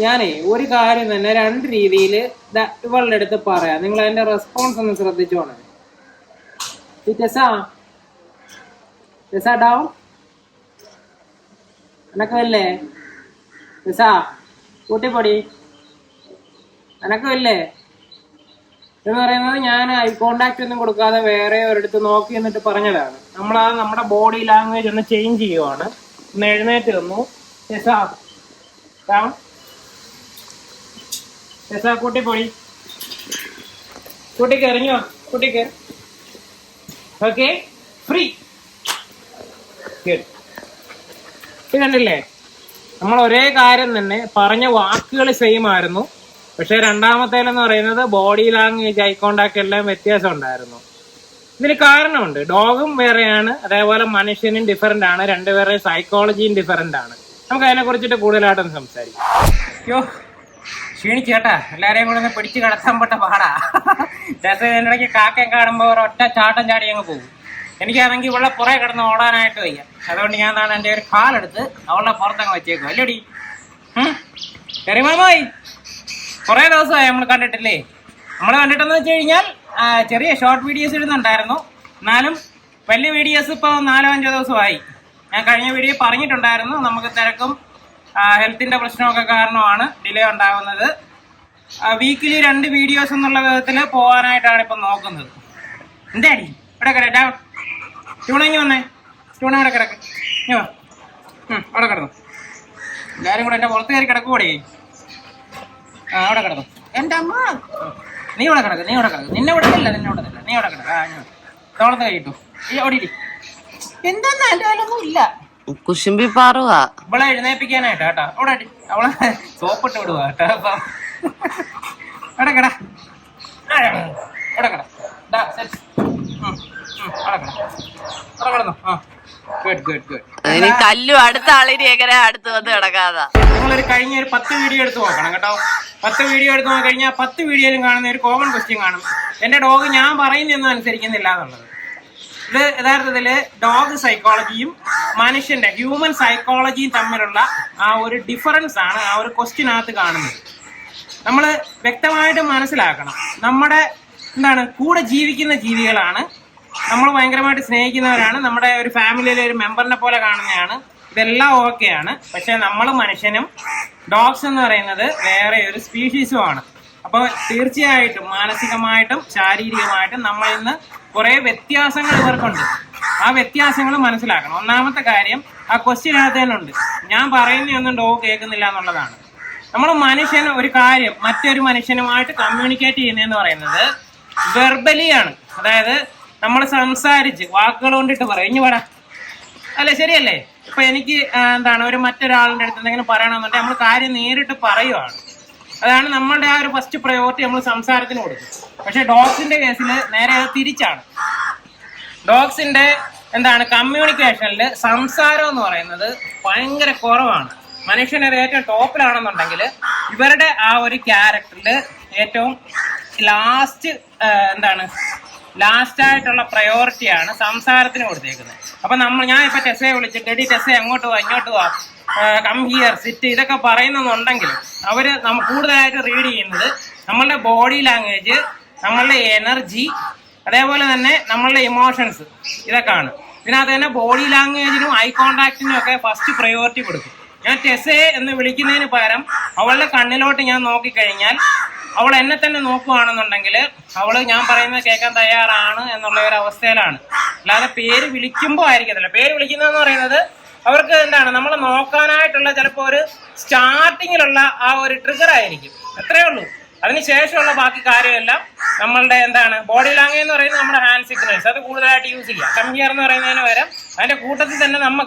ഞാനേ ഒരു കാര്യം തന്നെ 2 രീതിയിൽ ഇവളുടെ അടുത്ത് പറയാം. നിങ്ങൾ അതിന്റെ റെസ്പോൺസ് ഒന്ന് ശ്രദ്ധിച്ചോണേ. ഡൗൺ അനക്കല്ലേ കൂട്ടിപ്പൊടി അനക്കല്ലേ എന്ന് പറയുന്നത് ഞാൻ ഐ കോണ്ടാക്ട് ഒന്നും കൊടുക്കാതെ വേറെ ഒരിടത്ത് നോക്കി എന്നിട്ട് പറഞ്ഞതാണ്. നമ്മുടെ ബോഡി ലാംഗ്വേജ് ഒന്ന് ചേഞ്ച് ചെയ്യുവാണ്. ഒന്ന് എഴുന്നേറ്റ് വന്നു. കൂട്ടിപ്പൊടി കൂട്ടിക്ക് എറിഞ്ഞോ കുട്ടിക്ക്. Okay free. കണ്ടില്ലേ, നമ്മൾ ഒരേ കാര്യം തന്നെ പറഞ്ഞ വാക്കുകൾ സെയിം ആയിരുന്നു. പക്ഷെ രണ്ടാമത്തേലെന്ന് പറയുന്നത് ബോഡി ലാംഗ്വേജ് ഐ കോണ്ടാക്ട് എല്ലാം വ്യത്യാസം ഉണ്ടായിരുന്നു. ഇതിന് കാരണമുണ്ട്. ഡോഗും വേറെയാണ്, അതേപോലെ മനുഷ്യനും ഡിഫറെന്റ് ആണ്. രണ്ടുപേരുടെ സൈക്കോളജിയും ഡിഫറെന്റ് ആണ്. നമുക്ക് അതിനെ കുറിച്ചിട്ട് കൂടുതലായിട്ടൊന്ന് സംസാരിക്കാം. അയ്യോ ക്ഷീണിച്ചേട്ടാ, എല്ലാരെയും കൂടെ ഒന്ന് പിടിച്ച് കിടത്താൻ പെട്ട പാടാ. ഇടയ്ക്ക് കാക്കയും കാണുമ്പോൾ ഒരൊറ്റ ചാട്ടം ചാടി അങ്ങ് പോകും. എനിക്കാണെങ്കിൽ ഇവളെ പുറകെ കിടന്ന് ഓടാനായിട്ട് വയ്യ. അതുകൊണ്ട് ഞാൻ എൻ്റെ ഒരു കാലെടുത്ത് അവളുടെ പുറത്തങ്ങ് വെച്ചേക്കും. അല്ലേടി കറിമാമായി കുറേ ദിവസമായി നമ്മൾ കണ്ടിട്ടില്ലേ. നമ്മൾ കണ്ടിട്ടെന്ന് വെച്ച് കഴിഞ്ഞാൽ ചെറിയ ഷോർട്ട് വീഡിയോസ് ഇടുന്നുണ്ടായിരുന്നു. എന്നാലും വലിയ വീഡിയോസ് ഇപ്പോൾ 4-5 ദിവസമായി. ഞാൻ കഴിഞ്ഞ വീഡിയോ പറഞ്ഞിട്ടുണ്ടായിരുന്നു, നമുക്ക് തിരക്കും ഹെൽത്തിൻ്റെ പ്രശ്നമൊക്കെ കാരണമാണ് ഡിലേ ഉണ്ടാകുന്നത്. വീക്കിലി 2 വീഡിയോസ് എന്നുള്ള വിധത്തിൽ പോകാനായിട്ടാണ് ഇപ്പം നോക്കുന്നത്. എന്താടി ഇവിടെ കിട ട്യൂണങ്ങി വന്നേ. ട്യൂണ ഇവിടെ കിടക്ക്. അവിടെ കിടന്നു. എല്ലാവരും കൂടെ എൻ്റെ പുറത്ത് കയറി കിടക്കുകൂടെ. അവിടെ കിടന്നു. എൻ്റെ അമ്മ നീ ഇവിടെ കിടക്ക്. നിന്നെ വിടത്തില്ല. നീ അവിടെ കിടക്ക്. തോളത്ത് കഴിയിട്ടു. ഓടിയിട്ടി. എന്താന്ന് എൻ്റെ കയ്യിലൊന്നും ഇല്ല. കുശുമ്പി പാറുവാ ഇവളെ എഴുന്നേപ്പിക്കാനായിട്ടാ കേട്ടോ. അവിടെ അവളെ സോപ്പിട്ട് വിടുക കേട്ടോ. അപ്പം അവിടെ കിട. അവിടെ കിട. കല്ലും അടുത്ത ആളിനെ എങ്ങനെ അടുത്ത് വന്ന് കിടക്കാതാ. നിങ്ങളൊരു കഴിഞ്ഞ ഒരു 10 വീഡിയോ എടുത്ത് നോക്കണം കേട്ടോ. 10 വീഡിയോ എടുത്ത് നോക്കി കഴിഞ്ഞാൽ 10 വീഡിയോയിലും കാണുന്ന ഒരു കോമൺ ക്വസ്റ്റ്യൻ കാണും, എന്റെ ഡോഗ് ഞാൻ പറയുന്നൊന്നും അനുസരിക്കുന്നില്ല എന്നുള്ളത്. ഇത് യഥാർത്ഥത്തില് ഡോഗ് സൈക്കോളജിയും മനുഷ്യന്റെ ഹ്യൂമൻ സൈക്കോളജിയും തമ്മിലുള്ള ആ ഒരു ഡിഫറൻസ് ആണ് ആ ഒരു ക്വസ്റ്റ്യനകത്ത് കാണുന്നത്. നമ്മൾ വ്യക്തമായിട്ട് മനസ്സിലാക്കണം, നമ്മുടെ കൂടെ ജീവിക്കുന്ന ജീവികളാണ്, നമ്മൾ ഭയങ്കരമായിട്ട് സ്നേഹിക്കുന്നവരാണ്, നമ്മുടെ ഒരു ഫാമിലിയിലെ ഒരു മെമ്പറിനെ പോലെ കാണുന്നതാണ്. ഇതെല്ലാം ഓക്കെയാണ്. പക്ഷെ നമ്മൾ മനുഷ്യനും ഡോഗ്സ് എന്ന് പറയുന്നത് വേറെ ഒരു സ്പീഷീസുമാണ്. അപ്പോൾ തീർച്ചയായിട്ടും മാനസികമായിട്ടും ശാരീരികമായിട്ടും നമ്മളിൽ നിന്ന് കുറേ വ്യത്യാസങ്ങൾ ഇവർക്കുണ്ട്. ആ വ്യത്യാസങ്ങൾ മനസ്സിലാക്കണം. ഒന്നാമത്തെ കാര്യം ആ ക്വസ്റ്റ്യനകത്ത് തന്നെ ഉണ്ട്, ഞാൻ പറയുന്നതൊന്നും ഡോഗ് കേൾക്കുന്നില്ല എന്നുള്ളതാണ്. നമ്മൾ മനുഷ്യൻ ഒരു കാര്യം മറ്റൊരു മനുഷ്യനുമായിട്ട് കമ്മ്യൂണിക്കേറ്റ് ചെയ്യുന്നതെന്ന് പറയുന്നത് വെർബലിയാണ്. അതായത് നമ്മൾ സംസാരിച്ച് വാക്കുകൾ കൊണ്ടിട്ട് പറയും. ഇനി വേടാ അല്ലേ, ശരിയല്ലേ? ഇപ്പൊ എനിക്ക് ഒരു മറ്റൊരാളുടെ അടുത്ത് എന്തെങ്കിലും പറയണമെന്നുണ്ടെങ്കിൽ നമ്മൾ കാര്യം നേരിട്ട് പറയുവാണ്. അതാണ് നമ്മളുടെ ആ ഒരു ഫസ്റ്റ് പ്രയോറിറ്റി നമ്മൾ സംസാരത്തിന് കൊടുക്കും. പക്ഷെ ഡോഗ്സിന്റെ കേസിൽ നേരെ അത് തിരിച്ചാണ്. ഡോഗ്സിന്റെ കമ്മ്യൂണിക്കേഷനിൽ സംസാരം എന്ന് പറയുന്നത് ഭയങ്കര കുറവാണ്. മനുഷ്യനൊരു ഏറ്റവും ടോപ്പിലാണെന്നുണ്ടെങ്കിൽ ഇവരുടെ ആ ഒരു ക്യാരക്ടറിൽ ഏറ്റവും ലാസ്റ്റ് ആയിട്ടുള്ള പ്രയോറിറ്റിയാണ് സംസാരത്തിന് കൊടുത്തേക്കുന്നത്. അപ്പൊ ഞാൻ ഇപ്പൊ ടെസ്സയെ വിളിച്ചിട്ട് എടി ടെസ്സെ അങ്ങോട്ട് പോവാ ഇങ്ങോട്ട് പോവാ കം ഹിയർ സിറ്റ് ഇതൊക്കെ പറയുന്നുണ്ടെങ്കിൽ അവര് കൂടുതലായിട്ട് റീഡ് ചെയ്യുന്നത് നമ്മളുടെ ബോഡി ലാംഗ്വേജ്, നമ്മളുടെ എനർജി, അതേപോലെ തന്നെ നമ്മളുടെ ഇമോഷൻസ്, ഇതൊക്കെയാണ്. ഇതിനകത്ത് തന്നെ ബോഡി ലാംഗ്വേജിനും ഐ കോണ്ടാക്റ്റിനും ഒക്കെ ഫസ്റ്റ് പ്രയോറിറ്റി കൊടുക്കും. ഞാൻ ടെസ്സെ എന്ന് വിളിക്കുന്നതിന് പകരം അവളുടെ കണ്ണിലോട്ട് ഞാൻ നോക്കിക്കഴിഞ്ഞാൽ അവൾ എന്നെ തന്നെ നോക്കുകയാണെന്നുണ്ടെങ്കിൽ അവള് ഞാൻ പറയുന്നത് കേൾക്കാൻ തയ്യാറാണ് എന്നുള്ള ഒരു അവസ്ഥയിലാണ്. അല്ലാതെ പേര് വിളിക്കുമ്പോൾ ആയിരിക്കത്തില്ല. പേര് വിളിക്കുന്നതെന്ന് പറയുന്നത് അവർക്ക് നമ്മൾ നോക്കാനായിട്ടുള്ള ചിലപ്പോൾ ഒരു സ്റ്റാർട്ടിങ്ങിലുള്ള ആ ഒരു ട്രിഗർ ആയിരിക്കും. അത്രേ ഉള്ളൂ. അതിനുശേഷമുള്ള ബാക്കി കാര്യമെല്ലാം നമ്മളുടെ ബോഡി ലാംഗ്വേജ് എന്ന് പറയുന്നത് നമ്മുടെ ഹാൻഡ് സിഗ്നൽസ്, അത് കൂടുതലായിട്ട് യൂസ് ചെയ്യാം. കം ഹിയർ എന്ന് പറയുന്നതിന് പകരം അതിന്റെ കൂട്ടത്തിൽ തന്നെ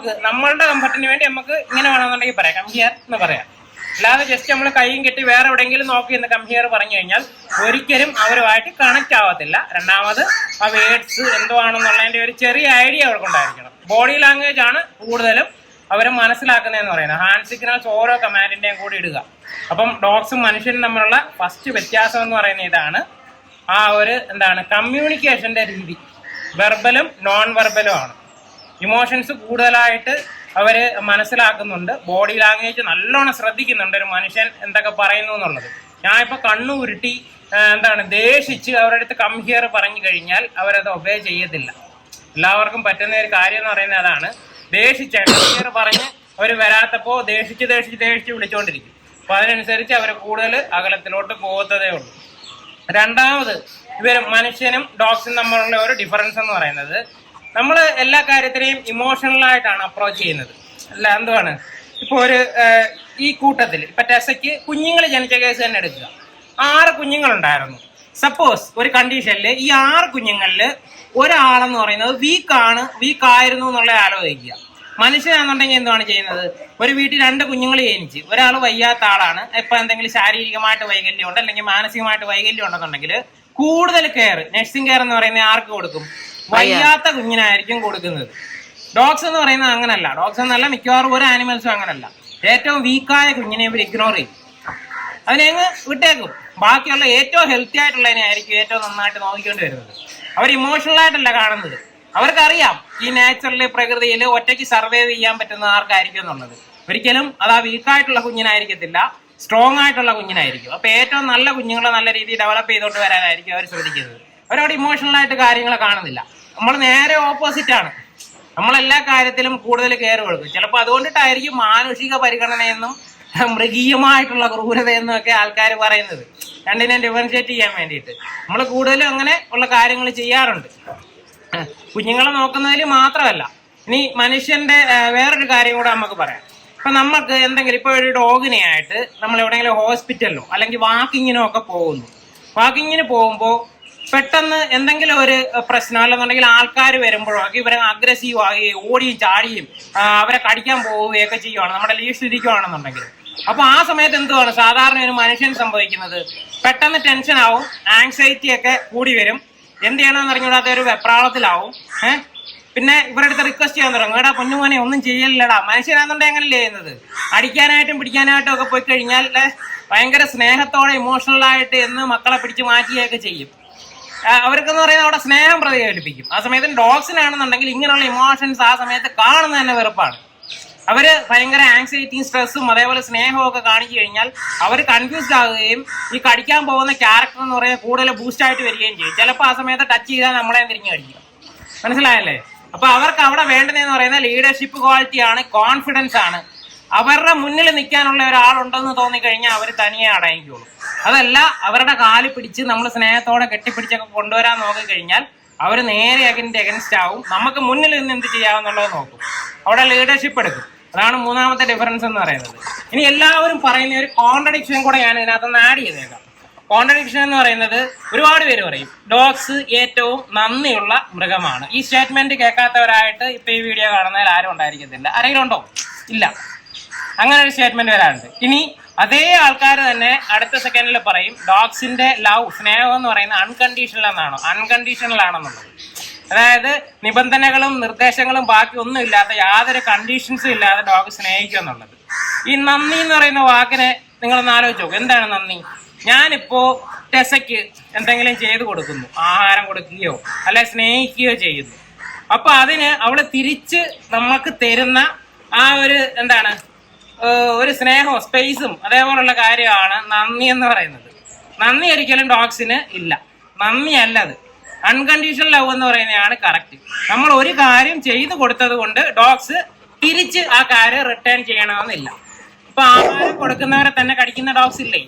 നമ്മളുടെ കംഫർട്ടിന് വേണ്ടി നമുക്ക് ഇങ്ങനെ വേണമെന്നുണ്ടെങ്കിൽ പറയാം, കം ഹിയർ എന്ന് പറയാം. അല്ലാതെ ജസ്റ്റ് നമ്മൾ കൈയും കെട്ടി വേറെ എവിടെയെങ്കിലും നോക്കി എന്ന് കം ഹിയർ പറഞ്ഞു കഴിഞ്ഞാൽ ഒരിക്കലും അവരുമായിട്ട് കണക്ട് ആവത്തില്ല. രണ്ടാമത് ആ വേർഡ്സ് എന്തുവാണെന്നുള്ളതിന്റെ ഒരു ചെറിയ ഐഡിയ അവർക്കുണ്ടായിരിക്കണം. ബോഡി ലാംഗ്വേജ് ആണ് കൂടുതലും അവർ മനസ്സിലാക്കുന്നതെന്ന് പറയുന്നത്. ഹാൻഡ് സിഗ്നൽസ് ഓരോ കമാൻഡിന്റെയും കൂടി ഇടുക. അപ്പം ഡോഗ്സും മനുഷ്യനും തമ്മിലുള്ള ഫസ്റ്റ് വ്യത്യാസം എന്ന് പറയുന്നത് ഇതാണ്. ആ ഒരു കമ്മ്യൂണിക്കേഷന്റെ രീതി വെർബലും നോൺ വെർബലും ആണ്. ഇമോഷൻസ് കൂടുതലായിട്ട് അവര് മനസ്സിലാക്കുന്നുണ്ട്, ബോഡി ലാംഗ്വേജ് നല്ലോണം ശ്രദ്ധിക്കുന്നുണ്ട് ഒരു മനുഷ്യൻ എന്തൊക്കെ പറയുന്നു എന്നുള്ളത്. ഞാൻ ഇപ്പൊ കണ്ണു ഉരുട്ടി ദേഷിച്ച് അവരുടെ അടുത്ത് കം ഹിയർ പറഞ്ഞു കഴിഞ്ഞാൽ അവരത് ഒബേ ചെയ്യത്തില്ല. എല്ലാവർക്കും പറ്റുന്ന ഒരു കാര്യം എന്ന് പറയുന്നത് അതാണ്. ദേഷിച്ച് കം ഹിയർ പറഞ്ഞ് അവർ വരാത്തപ്പോ ദേഷിച്ച് വിളിച്ചുകൊണ്ടിരിക്കും. അപ്പൊ അതിനനുസരിച്ച് അവർ കൂടുതൽ അകലത്തിലോട്ട് പോകത്തതേ ഉള്ളൂ. രണ്ടാമത്, മനുഷ്യനും ഡോഗ്സും തമ്മിലുള്ള ഒരു ഡിഫറൻസ് എന്ന് പറയുന്നത്, നമ്മൾ എല്ലാ കാര്യത്തിനെയും ഇമോഷണലായിട്ടാണ് അപ്രോച്ച് ചെയ്യുന്നത്. അല്ല എന്തുവാണ്, ഇപ്പൊ ഈ കൂട്ടത്തിൽ ഇപ്പൊ ടെസയ്ക്ക് കുഞ്ഞുങ്ങൾ ജനിച്ച കേസ് തന്നെ എടുക്കുക. 6 കുഞ്ഞുങ്ങളുണ്ടായിരുന്നു. സപ്പോസ് ഒരു കണ്ടീഷനിൽ ഈ 6 കുഞ്ഞുങ്ങളിൽ ഒരാളെന്ന് പറയുന്നത് വീക്കായിരുന്നു എന്നുള്ള ആലോചിക്കുക. മനുഷ്യനാണെന്നുണ്ടെങ്കിൽ എന്താണ് ചെയ്യുന്നത്, ഒരു വീട്ടിൽ 2 കുഞ്ഞുങ്ങൾ ജനിച്ച് ഒരാൾ വയ്യാത്ത ആളാണ്, ഇപ്പൊ എന്തെങ്കിലും ശാരീരികമായിട്ട് വൈകല്യം ഉണ്ട് അല്ലെങ്കിൽ മാനസികമായിട്ട് വൈകല്യം ഉണ്ടെന്നുണ്ടെങ്കിൽ കൂടുതൽ കെയർ, നഴ്സിംഗ് കെയർ എന്ന് പറയുന്നത് ആർക്ക് കൊടുക്കും? വയ്യാത്ത കുഞ്ഞിനായിരിക്കും കൊടുക്കുന്നത്. ഡോഗ്സ് എന്ന് പറയുന്നത് അങ്ങനല്ല. ഡോഗ്സ് എന്നല്ല, മിക്കവാറും ഒരു ആനിമൽസും അങ്ങനല്ല. ഏറ്റവും വീക്കായ കുഞ്ഞിനെ ഇവർ ഇഗ്നോർ ചെയ്യും, അതിനെ അങ്ങ് വിട്ടേക്കും. ബാക്കിയുള്ള ഏറ്റവും ഹെൽത്തി ആയിട്ടുള്ളതിനെ ആയിരിക്കും ഏറ്റവും നന്നായിട്ട് നോക്കിക്കൊണ്ട് വരുന്നത്. അവർ ഇമോഷണൽ ആയിട്ടല്ല കാണുന്നത്. അവർക്കറിയാം ഈ നാച്ചുറൽ പ്രകൃതിയിൽ ഒറ്റയ്ക്ക് സർവൈവ് ചെയ്യാൻ പറ്റുന്ന ആർക്കായിരിക്കും എന്നുള്ളത്. ഒരിക്കലും അത് ആ വീക്കായിട്ടുള്ള കുഞ്ഞിനായിരിക്കത്തില്ല, സ്ട്രോങ് ആയിട്ടുള്ള കുഞ്ഞിനായിരിക്കും. അപ്പൊ ഏറ്റവും നല്ല കുഞ്ഞുങ്ങളെ നല്ല രീതിയിൽ ഡെവലപ്പ് ചെയ്തോട്ട് വരാനായിരിക്കും അവർ ശ്രദ്ധിക്കുന്നത്. അവരവിടെ ഇമോഷണൽ ആയിട്ട് കാര്യങ്ങൾ കാണുന്നില്ല. നമ്മൾ നേരെ ഓപ്പോസിറ്റ് ആണ്. നമ്മളെല്ലാ കാര്യത്തിലും കൂടുതൽ കെയർ കൊടുക്കും. ചിലപ്പോൾ അതുകൊണ്ടിട്ടായിരിക്കും മാനുഷിക പരിഗണനയെന്നും മൃഗീയമായിട്ടുള്ള ക്രൂരതയെന്നും ഒക്കെ ആൾക്കാർ പറയുന്നത്. രണ്ടിനെ ഡിഫറൻഷിയേറ്റ് ചെയ്യാൻ വേണ്ടിയിട്ട് നമ്മൾ കൂടുതലും അങ്ങനെ ഉള്ള കാര്യങ്ങൾ ചെയ്യാറുണ്ട്, കുഞ്ഞുങ്ങളെ നോക്കുന്നതിൽ മാത്രമല്ല. ഇനി മനുഷ്യന്റെ വേറൊരു കാര്യം കൂടെ നമുക്ക് പറയാം. ഇപ്പൊ നമുക്ക് എന്തെങ്കിലും ഇപ്പൊ ഒരു ഡോഗിനെ ആയിട്ട് നമ്മൾ എവിടെയെങ്കിലും ഹോസ്പിറ്റലിലോ അല്ലെങ്കിൽ വാക്കിങ്ങിനോ ഒക്കെ പോകുന്നു. വാക്കിങ്ങിന് പോകുമ്പോൾ പെട്ടെന്ന് എന്തെങ്കിലും ഒരു പ്രശ്നം അല്ലെന്നുണ്ടെങ്കിൽ ആൾക്കാർ വരുമ്പോഴോ ഇവരെ അഗ്രസീവ് ആകുകയും ഓടിയും ചാടിയും അവരെ കടിക്കാൻ പോവുകയൊക്കെ ചെയ്യുവാണ്, നമ്മുടെ ലീഷ് ഇരിക്കുവാണെന്നുണ്ടെങ്കിൽ. അപ്പൊ ആ സമയത്ത് എന്തുവാണ് സാധാരണ ഒരു മനുഷ്യൻ സംഭവിക്കുന്നത്? പെട്ടെന്ന് ടെൻഷൻ ആവും, ആങ്സൈറ്റി ഒക്കെ കൂടി വരും, എന്ത് ചെയ്യണമെന്ന് അറിഞ്ഞൂടാത്ത ഒരു വെപ്രാളത്തിലാവും. പിന്നെ ഇവരുടെ അടുത്ത് റിക്വസ്റ്റ് ചെയ്യാൻ തുടങ്ങും, എടാ പൊന്നുമോനെ ഒന്നും ചെയ്യല്ലടാ. മനുഷ്യനാണെന്നുണ്ടെങ്കിൽ അങ്ങനല്ലേ ചെയ്യുന്നത്? അടിക്കാനായിട്ടും പിടിക്കാനായിട്ടും ഒക്കെ പോയി കഴിഞ്ഞാൽ ഭയങ്കര സ്നേഹത്തോടെ ഇമോഷണലായിട്ട് എന്ന് മക്കളെ പിടിച്ച് മാറ്റുകയൊക്കെ ചെയ്യും. അവർക്കെന്ന് പറയുന്നത് അവിടെ സ്നേഹം പ്രതിഫലിപ്പിക്കും. ആ സമയത്ത് ഡോഗ്സിനാണെന്നുണ്ടെങ്കിൽ ഇങ്ങനെയുള്ള ഇമോഷൻസ് ആ സമയത്ത് കാണുന്നത് തന്നെ വെറുപ്പാണ്. അവര് ഭയങ്കര ആങ്സൈറ്റിയും സ്ട്രെസ്സും അതേപോലെ സ്നേഹവും ഒക്കെ കാണിച്ചു കഴിഞ്ഞാൽ അവർ കൺഫ്യൂസ്ഡ് ആകുകയും ഈ കടിക്കാൻ പോകുന്ന ക്യാരക്ടർ എന്ന് പറയുന്നത് കൂടുതൽ ബൂസ്റ്റ് ആയിട്ട് വരികയും ചെയ്യും. ചിലപ്പോൾ ആ സമയത്ത് ടച്ച് ചെയ്താൽ നമ്മളെ തിരിഞ്ഞു കടിക്കും. മനസ്സിലായല്ലേ? അപ്പൊ അവർക്ക് അവിടെ വേണ്ടതെന്ന് പറയുന്നത് ലീഡർഷിപ്പ് ക്വാളിറ്റി ആണ്, കോൺഫിഡൻസ് ആണ്. അവരുടെ മുന്നിൽ നിൽക്കാനുള്ള ഒരാളുണ്ടെന്ന് തോന്നിക്കഴിഞ്ഞാൽ അവർ തനിയെ അടങ്ങിക്കോളും. അതല്ല, അവരുടെ കാല് പിടിച്ച് നമ്മൾ സ്നേഹത്തോടെ കെട്ടിപ്പിടിച്ചൊക്കെ കൊണ്ടുവരാൻ നോക്കിക്കഴിഞ്ഞാൽ അവർ നേരെ അഗൻസ്റ്റ് ആവും. നമുക്ക് മുന്നിൽ നിന്ന് എന്ത് ചെയ്യാമെന്നുള്ളത് നോക്കും, അവിടെ ലീഡർഷിപ്പ് എടുക്കും. അതാണ് മൂന്നാമത്തെ ഡിഫറൻസ് എന്ന് പറയുന്നത്. ഇനി എല്ലാവരും പറയുന്ന ഒരു കോൺട്രഡിക്ഷൻ കൂടെ ഞാൻ ഇതിനകത്തൊന്ന് ആഡ് ചെയ്തേക്കാം. കോൺട്രഡിക്ഷൻ എന്ന് പറയുന്നത് ഒരുപാട് പേര് പറയും ഡോഗ്സ് ഏറ്റവും നന്ദിയുള്ള മൃഗമാണ്. ഈ സ്റ്റേറ്റ്മെന്റ് കേൾക്കാത്തവരായിട്ട് ഇപ്പൊ ഈ വീഡിയോ കാണുന്നതിൽ ആരും ഉണ്ടായിരിക്കത്തില്ല. ആരെങ്കിലും ഉണ്ടോ? ഇല്ല. അങ്ങനെ ഒരു സ്റ്റേറ്റ്മെന്റ് വരാറുണ്ട്. ഇനി അതേ ആൾക്കാർ തന്നെ അടുത്ത സെക്കൻഡിൽ പറയും ഡോഗ്സിന്റെ ലവ്, സ്നേഹം എന്ന് പറയുന്നത് അൺകണ്ടീഷണൽ ആണെന്നുള്ളത്. അതായത് നിബന്ധനകളും നിർദ്ദേശങ്ങളും ബാക്കി ഒന്നും ഇല്ലാത്ത യാതൊരു കണ്ടീഷൻസും ഇല്ലാതെ ഡോഗ് സ്നേഹിക്കുക എന്നുള്ളത്. ഈ നന്ദി എന്ന് പറയുന്ന വാക്കിനെ നിങ്ങളൊന്ന് ആലോചിച്ച് നോക്കും. എന്താണ് നന്ദി? ഞാനിപ്പോ ടെസയ്ക്ക് എന്തെങ്കിലും ചെയ്തു കൊടുക്കുന്നു, ആഹാരം കൊടുക്കുകയോ അല്ലെ സ്നേഹിക്കുകയോ ചെയ്യുന്നു. അപ്പൊ അതിന് അവള് തിരിച്ച് നമുക്ക് തരുന്ന ആ ഒരു ഒരു സ്നേഹവും സ്പേസും അതേപോലുള്ള കാര്യമാണ് നന്ദി എന്ന് പറയുന്നത്. നന്ദി ഒരിക്കലും ഡോഗ്സിന് ഇല്ല. നന്ദി അല്ലത്, അൺകണ്ടീഷണൽ ലവ് എന്ന് പറയുന്നതാണ് കറക്റ്റ്. നമ്മൾ ഒരു കാര്യം ചെയ്തു കൊടുത്തത് കൊണ്ട് ഡോഗ്സ് തിരിച്ച് ആ കാര്യം റിട്ടേൺ ചെയ്യണമെന്നില്ല. ഇപ്പൊ ആഹാരം കൊടുക്കുന്നവരെ തന്നെ കടിക്കുന്ന ഡോഗ്സ് ഇല്ലേ?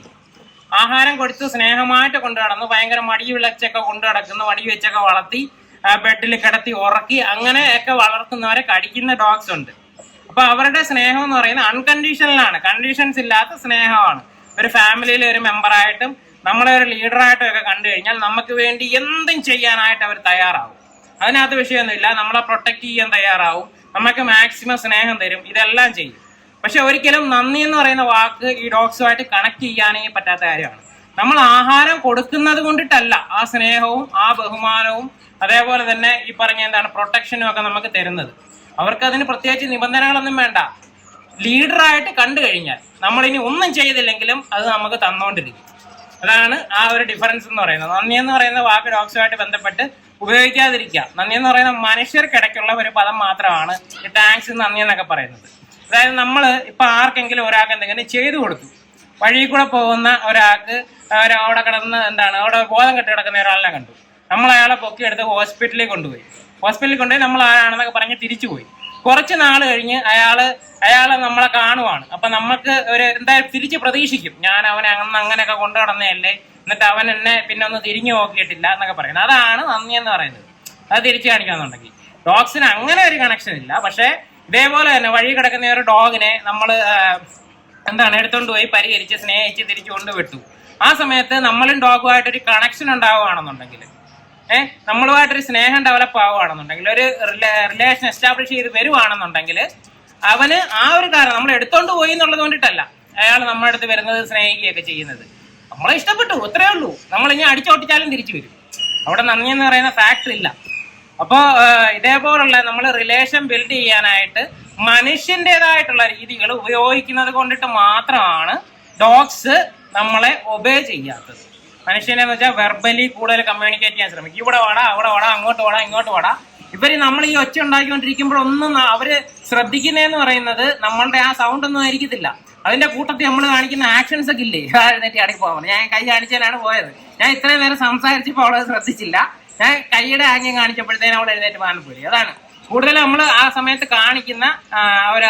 ആഹാരം കൊടുത്ത് സ്നേഹമായിട്ട് കൊണ്ടു നടന്നു, ഭയങ്കര മടി വിളച്ചൊക്കെ കൊണ്ടു നടക്കുന്നു, മടി വെച്ചൊക്കെ വളർത്തി ബെഡിൽ കിടത്തി ഉറക്കി അങ്ങനെയൊക്കെ വളർത്തുന്നവരെ കടിക്കുന്ന ഡോഗ്സ് ഉണ്ട്. അപ്പൊ അവരുടെ സ്നേഹം എന്ന് പറയുന്നത് അൺകണ്ടീഷണലാണ്, കണ്ടീഷൻസ് ഇല്ലാത്ത സ്നേഹമാണ്. ഒരു ഫാമിലിയിലെ ഒരു മെമ്പറായിട്ടും നമ്മളെ ഒരു ലീഡറായിട്ടും ഒക്കെ കണ്ടു കഴിഞ്ഞാൽ നമുക്ക് വേണ്ടി എന്തും ചെയ്യാനായിട്ട് അവർ തയ്യാറാവും. അതിനകത്ത് വിഷയമൊന്നുമില്ല. നമ്മളെ പ്രൊട്ടക്ട് ചെയ്യാൻ തയ്യാറാവും, നമുക്ക് മാക്സിമം സ്നേഹം തരും, ഇതെല്ലാം ചെയ്യും. പക്ഷെ ഒരിക്കലും നന്ദി എന്ന് പറയുന്ന വാക്ക് ഈ ഡോഗ്സുമായിട്ട് കണക്ട് ചെയ്യാനേ പറ്റാത്ത കാര്യമാണ്. നമ്മൾ ആഹാരം കൊടുക്കുന്നത് കൊണ്ടിട്ടല്ല ആ സ്നേഹവും ആ ബഹുമാനവും അതേപോലെ തന്നെ ഈ പറഞ്ഞ പ്രൊട്ടക്ഷനും ഒക്കെ നമുക്ക് തരുന്നത്. അവർക്ക് അതിന് പ്രത്യേകിച്ച് നിബന്ധനകളൊന്നും വേണ്ട. ലീഡറായിട്ട് കണ്ടു കഴിഞ്ഞാൽ നമ്മളിനി ഒന്നും ചെയ്തില്ലെങ്കിലും അത് നമുക്ക് തന്നുകൊണ്ടിരിക്കും. അതാണ് ആ ഒരു ഡിഫറൻസ് എന്ന് പറയുന്നത്. നന്ദി എന്ന് പറയുന്ന വാക്ക് ഡോഗ്സുമായിട്ട് ബന്ധപ്പെട്ട് ഉപയോഗിക്കാതിരിക്കുക. നന്ദി എന്ന് പറയുന്നത് മനുഷ്യർക്കിടയ്ക്കുള്ള ഒരു പദം മാത്രമാണ് ഈ താങ്ക്സ് നന്ദി എന്നൊക്കെ പറയുന്നത്. അതായത് നമ്മൾ ഇപ്പൊ ആർക്കെങ്കിലും ഒരാൾക്ക് എന്തെങ്കിലും ചെയ്തു കൊടുത്തു, വഴി കൂടെ പോകുന്ന ഒരാൾക്ക് അവിടെ കിടന്ന് അവിടെ ബോധം കെട്ടി കിടക്കുന്ന ഒരാളിനെ കണ്ടു, നമ്മൾ അയാളെ പൊക്കിയെടുത്ത് ഹോസ്പിറ്റലിൽ കൊണ്ടുപോയി നമ്മൾ ആരാണെന്നൊക്കെ പറഞ്ഞ് തിരിച്ചുപോയി. കുറച്ച് നാൾ കഴിഞ്ഞ് അയാളെ നമ്മളെ കാണുവാണ്. അപ്പൊ നമുക്ക് ഒരു എന്തായാലും തിരിച്ച് പ്രതീക്ഷിക്കും, ഞാൻ അവനെ അങ്ങനെയൊക്കെ കൊണ്ടു നടന്നതല്ലേ, എന്നിട്ട് അവൻ എന്നെ പിന്നെ ഒന്ന് തിരിഞ്ഞു നോക്കിയിട്ടില്ല എന്നൊക്കെ പറയുന്നത്. അതാണ് നന്ദി എന്ന് പറയുന്നത്. അത് തിരിച്ചു കാണിക്കാന്നുണ്ടെങ്കിൽ ഡോഗ്സിന് അങ്ങനെ ഒരു കണക്ഷൻ ഇല്ല. പക്ഷെ ഇതേപോലെ തന്നെ വഴി കിടക്കുന്ന ഒരു ഡോഗിനെ നമ്മൾ എടുത്തോണ്ട് പോയി പരിഹരിച്ച് സ്നേഹിച്ച് തിരിച്ചു കൊണ്ടുവിട്ടു. ആ സമയത്ത് നമ്മളും ഡോഗുമായിട്ടൊരു കണക്ഷൻ ഉണ്ടാവുകയാണെന്നുണ്ടെങ്കിൽ, നമ്മളുമായിട്ടൊരു സ്നേഹം ഡെവലപ്പ് ആവുകയാണെന്നുണ്ടെങ്കിൽ, ഒരു റിലേഷൻ എസ്റ്റാബ്ലിഷ് ചെയ്ത് വരുവാണെന്നുണ്ടെങ്കിൽ, അവന് ആ ഒരു കാരണം നമ്മൾ എടുത്തോണ്ട് പോയി എന്നുള്ളത് കൊണ്ടിട്ടല്ല അയാൾ നമ്മുടെ അടുത്ത് വരുന്നത്, സ്നേഹിക്കുകയൊക്കെ ചെയ്യുന്നത്. നമ്മളെ ഇഷ്ടപ്പെട്ടു, അത്രേ ഉള്ളൂ. നമ്മളിനി അടിച്ചോട്ടിച്ചാലും തിരിച്ചു വരും. അവിടെ നന്ദി എന്ന് പറയുന്ന ഫാക്ടർ ഇല്ല. അപ്പോൾ ഇതേപോലുള്ള നമ്മൾ റിലേഷൻ ബിൽഡ് ചെയ്യാനായിട്ട് മനുഷ്യൻ്റെതായിട്ടുള്ള രീതികൾ ഉപയോഗിക്കുന്നത് കൊണ്ടിട്ട് മാത്രമാണ് ഡോഗ്സ് നമ്മളെ ഒബേ ചെയ്യാത്തത്. മനുഷ്യനെന്ന് വെച്ചാൽ വെർബലി കൂടുതൽ കമ്മ്യൂണിക്കേറ്റ് ചെയ്യാൻ ശ്രമിക്കും. ഇവിടെ വാടാ, അവിടെ വാടാ, അങ്ങോട്ട് വാടാ, ഇങ്ങോട്ട് വാടാ. ഇവര് നമ്മൾ ഈ ഒച്ച ഉണ്ടാക്കിക്കൊണ്ടിരിക്കുമ്പോഴൊന്നും അവര് ശ്രദ്ധിക്കുന്നതെന്ന് പറയുന്നത് നമ്മളുടെ ആ സൗണ്ട് ഒന്നും ആയിരിക്കത്തില്ല. അതിന്റെ കൂട്ടത്തിൽ നമ്മൾ കാണിക്കുന്ന ആക്ഷൻസ് ഒക്കെ ഇല്ലേ, എഴുന്നേറ്റ് അടക്കി പോകാൻ. ഞാൻ കൈ കാണിച്ചാലാണ് പോയത്. ഞാൻ ഇത്രയും നേരം സംസാരിച്ചപ്പോൾ അവളത് ശ്രദ്ധിച്ചില്ല. ഞാൻ കൈയുടെ ആംഗ്യം കാണിച്ചപ്പോഴത്തേനും അവൾ എഴുന്നേറ്റ് പോകാൻ പോയി. അതാണ് കൂടുതൽ നമ്മൾ ആ സമയത്ത് കാണിക്കുന്ന ഒരു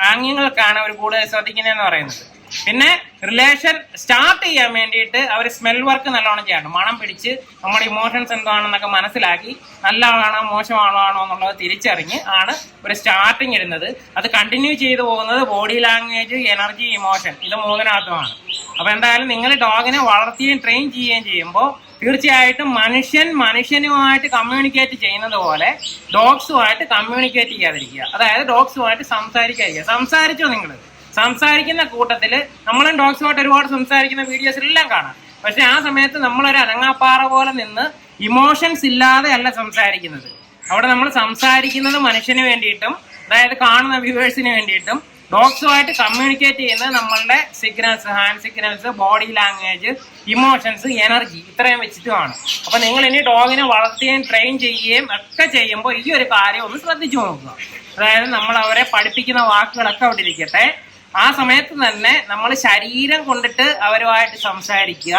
ആംഗ്യങ്ങൾക്കാണ് അവർ കൂടുതൽ ശ്രദ്ധിക്കുന്നതെന്ന് പറയുന്നത്. പിന്നെ റിലേഷൻ സ്റ്റാർട്ട് ചെയ്യാൻ വേണ്ടിയിട്ട് അവർ സ്മെൽ വർക്ക് നല്ലോണം ചെയ്യണം. മണം പിടിച്ച് നമ്മുടെ ഇമോഷൻസ് എന്താണെന്നൊക്കെ മനസ്സിലാക്കി നല്ലതാണോ മോശമാണോ എന്നുള്ളത് തിരിച്ചറിഞ്ഞ് ആണ് ഒരു സ്റ്റാർട്ടിങ് ഇടുന്നത്. അത് കണ്ടിന്യൂ ചെയ്തു പോകുന്നത് ബോഡി ലാംഗ്വേജ്, എനർജി, ഇമോഷൻ, ഇത് മൂന്നിനകത്തുമാണ്. അപ്പൊ എന്തായാലും നിങ്ങൾ ഡോഗിനെ വളർത്തുകയും ട്രെയിൻ ചെയ്യുകയും ചെയ്യുമ്പോൾ തീർച്ചയായിട്ടും മനുഷ്യനുമായിട്ട് കമ്മ്യൂണിക്കേറ്റ് ചെയ്യുന്നത് പോലെ ഡോഗ്സുമായിട്ട് കമ്മ്യൂണിക്കേറ്റ് ചെയ്യാതിരിക്കുക. അതായത് ഡോഗ്സുമായിട്ട് സംസാരിക്കാതിരിക്കുക. സംസാരിച്ചോ നിങ്ങൾ? സംസാരിക്കുന്ന കൂട്ടത്തിൽ നമ്മളും ഡോഗ്സുമായിട്ട് ഒരുപാട് സംസാരിക്കുന്ന വീഡിയോസിലെല്ലാം കാണാം. പക്ഷെ ആ സമയത്ത് നമ്മളൊരു അനങ്ങാപ്പാറ പോലെ നിന്ന് ഇമോഷൻസ് ഇല്ലാതെ അല്ല സംസാരിക്കുന്നത്. അവിടെ നമ്മൾ സംസാരിക്കുന്നത് മനുഷ്യന് വേണ്ടിയിട്ടും, അതായത് കാണുന്ന വ്യൂവേഴ്സിന് വേണ്ടിയിട്ടും, ഡോഗ്സുമായിട്ട് കമ്മ്യൂണിക്കേറ്റ് ചെയ്യുന്നത് നമ്മളുടെ signals, hand signals, body language, emotions, energy, ഇത്രയും വെച്ചിട്ടുമാണ്. അപ്പൊ നിങ്ങൾ ഇനി ഡോഗിനെ വളർത്തുകയും ട്രെയിൻ ചെയ്യുകയും ഒക്കെ ചെയ്യുമ്പോൾ ഈ ഒരു കാര്യം ഒന്ന് ശ്രദ്ധിച്ചു നോക്കുക. അതായത് നമ്മൾ അവരെ പഠിപ്പിക്കുന്ന വാക്കുകളൊക്കെ അവിടെ ഇരിക്കട്ടെ, ആ സമയത്ത് തന്നെ നമ്മൾ ശരീരം കൊണ്ടിട്ട് അവരുമായിട്ട് സംസാരിക്കുക.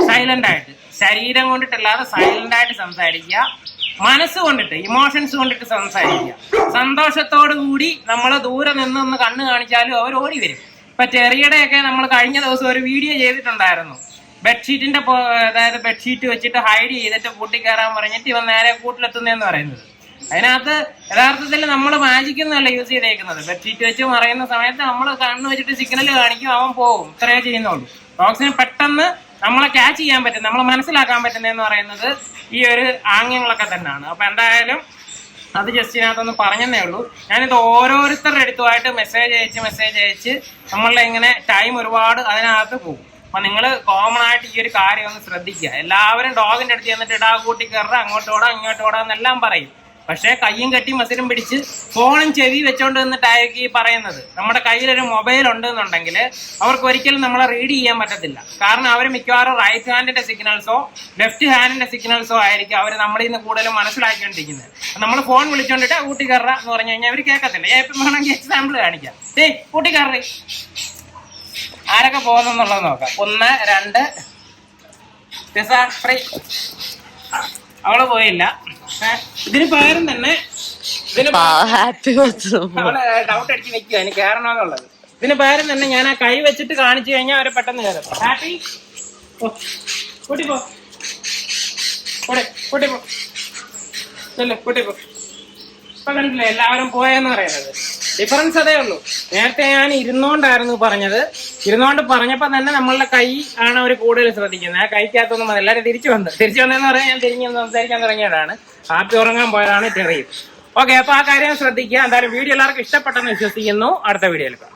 സൈലന്റ് ആയിട്ട്, ശരീരം കൊണ്ടിട്ടല്ലാതെ സൈലന്റ് ആയിട്ട് സംസാരിക്കുക. മനസ്സ് കൊണ്ടിട്ട്, ഇമോഷൻസ് കൊണ്ടിട്ട് സംസാരിക്കുക. സന്തോഷത്തോടു കൂടി നമ്മൾ ദൂരെ നിന്നൊന്ന് കണ്ണ് കാണിച്ചാലും അവർ ഓടി വരും. ഇപ്പൊ ചെറിയടെയൊക്കെ നമ്മൾ കഴിഞ്ഞ ദിവസം ഒരു വീഡിയോ ചെയ്തിട്ടുണ്ടായിരുന്നു. ബെഡ്ഷീറ്റിന്റെ അതായത് ബെഡ്ഷീറ്റ് വെച്ചിട്ട് ഹൈഡ് ചെയ്തിട്ട് കൂട്ടി കയറാൻ പറഞ്ഞിട്ട് ഇവൻ നേരെ കൂട്ടിലെത്തുന്നതെന്ന് പറയുന്നത്. അതിനകത്ത് യഥാർത്ഥത്തിൽ നമ്മൾ മാജിക്കൊന്നുമല്ല യൂസ് ചെയ്തേക്കുന്നത്. ബെഡ്ഷീറ്റ് വെച്ച് മറയുന്ന സമയത്ത് നമ്മൾ കണ്ണ് വെച്ചിട്ട് സിഗ്നൽ കാണിക്കും, അവൻ പോകും. ഇത്രയേ ചെയ്യുന്നുള്ളൂ. ഡോഗ്സിന് പെട്ടെന്ന് നമ്മളെ ക്യാച്ച് ചെയ്യാൻ പറ്റും, നമ്മളെ മനസ്സിലാക്കാൻ പറ്റുന്നതെന്ന് പറയുന്നത് ഈ ഒരു ആംഗ്യങ്ങളൊക്കെ തന്നെയാണ്. അപ്പൊ എന്തായാലും അത് ജസ്റ്റ് ഇതിനകത്തൊന്ന് പറഞ്ഞതേ ഉള്ളൂ. ഞാനിത് ഓരോരുത്തരുടെ അടുത്തുമായിട്ട് മെസ്സേജ് അയച്ച് നമ്മളുടെ ഇങ്ങനെ ടൈം ഒരുപാട് അതിനകത്ത് പോകും. അപ്പൊ നിങ്ങൾ കോമൺ ആയിട്ട് ഈ ഒരു കാര്യം ഒന്ന് ശ്രദ്ധിക്കുക. എല്ലാവരും ഡോഗിന്റെ അടുത്ത് ചെന്നിട്ട് ഇടാ കൂട്ടി കയറുക, അങ്ങോട്ടോടാ ഇങ്ങോട്ടോടാ എന്നെല്ലാം പറയും. പക്ഷെ കയ്യും കെട്ടി മസിലും പിടിച്ച് ഫോണും ചെവി വെച്ചോണ്ട് നിന്നിട്ടായിരിക്കും ഈ പറയുന്നത്. നമ്മുടെ കയ്യിലൊരു മൊബൈൽ ഉണ്ട് എന്നുണ്ടെങ്കിൽ അവർക്ക് ഒരിക്കലും നമ്മളെ റീഡ് ചെയ്യാൻ പറ്റത്തില്ല. കാരണം അവർ മിക്കവാറും റൈറ്റ് ഹാൻഡിന്റെ സിഗ്നൽസോ ലെഫ്റ്റ് ഹാൻഡിന്റെ സിഗ്നൽസോ ആയിരിക്കും അവർ നമ്മളിൽ നിന്ന് കൂടുതലും മനസ്സിലാക്കിക്കൊണ്ടിരിക്കുന്നത്. നമ്മൾ ഫോൺ വിളിച്ചോണ്ടിട്ട് കൂട്ടി കയറ എന്ന് പറഞ്ഞു കഴിഞ്ഞാൽ അവർ കേൾക്കത്തില്ല. ഇപ്പം വേണമെങ്കിൽ എക്സാമ്പിൾ കാണിക്കാം. കൂട്ടി കയറി ആരൊക്കെ പോകുന്നുള്ളത് നോക്കാം. 1, 2 അവള് പോയില്ല. ഇതിന് പകരം തന്നെ അവള് ഡൗട്ട് അടിച്ച് നിൽക്കുക എനിക്ക് കയറണമെന്നുള്ളത്. ഇതിന് പകരം തന്നെ ഞാൻ ആ കൈ വെച്ചിട്ട് കാണിച്ചു കഴിഞ്ഞാൽ അവരെ പെട്ടെന്ന് കയറും. ഹാപ്പി കൂട്ടിപ്പോ കൂട്ടിപ്പോ കൂട്ടിപ്പോ. ഇപ്പൊ കണ്ടില്ലേ എല്ലാവരും പോയെന്ന് പറയുന്നത്. ഡിഫറൻസ് അതേ ഉള്ളൂ. നേരത്തെ ഞാൻ ഇരുന്നോണ്ടായിരുന്നു പറഞ്ഞത്. ഇരുന്നോണ്ട് പറഞ്ഞപ്പോ തന്നെ നമ്മളുടെ കൈ ആണ് അവർ കൂടുതൽ ശ്രദ്ധിക്കുന്നത്. ആ കൈക്കകത്തൊന്നും എല്ലാവരും തിരിച്ചു വന്നതെന്ന് പറഞ്ഞാൽ ഞാൻ തിരിഞ്ഞ് സംസാരിക്കാൻ തുടങ്ങിയതാണ്. ഹാപ്പി ഉറങ്ങാൻ പോയതാണ് ചെറിയ. ഓക്കെ, അപ്പൊ ആ കാര്യം ശ്രദ്ധിക്കുക. എന്തായാലും വീഡിയോ എല്ലാവർക്കും ഇഷ്ടപ്പെട്ടെന്ന് വിശ്വസിക്കുന്നു. അടുത്ത വീഡിയോയിൽ കാണാം.